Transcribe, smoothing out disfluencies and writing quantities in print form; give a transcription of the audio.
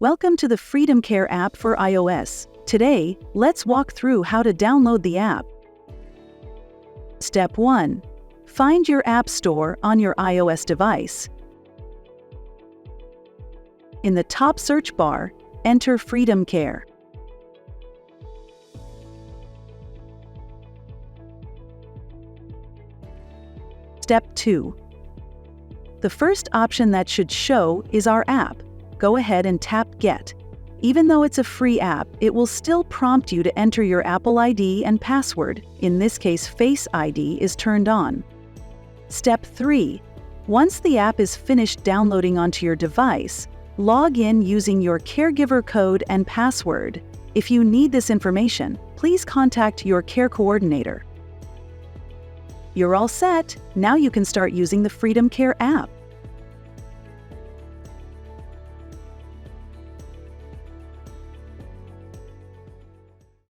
Welcome to the FreedomCare app for iOS. Today, let's walk through how to download the app. Step 1. Find your App Store on your iOS device. In the top search bar, enter FreedomCare. Step 2. The first option that should show is our app. Go ahead and tap Get. Even though it's a free app, it will still prompt you to enter your Apple ID and password. In this case, Face ID is turned on. Step 3. Once the app is finished downloading onto your device, log in using your caregiver code and password. If you need this information, please contact your care coordinator. You're all set. Now you can start using the FreedomCare app.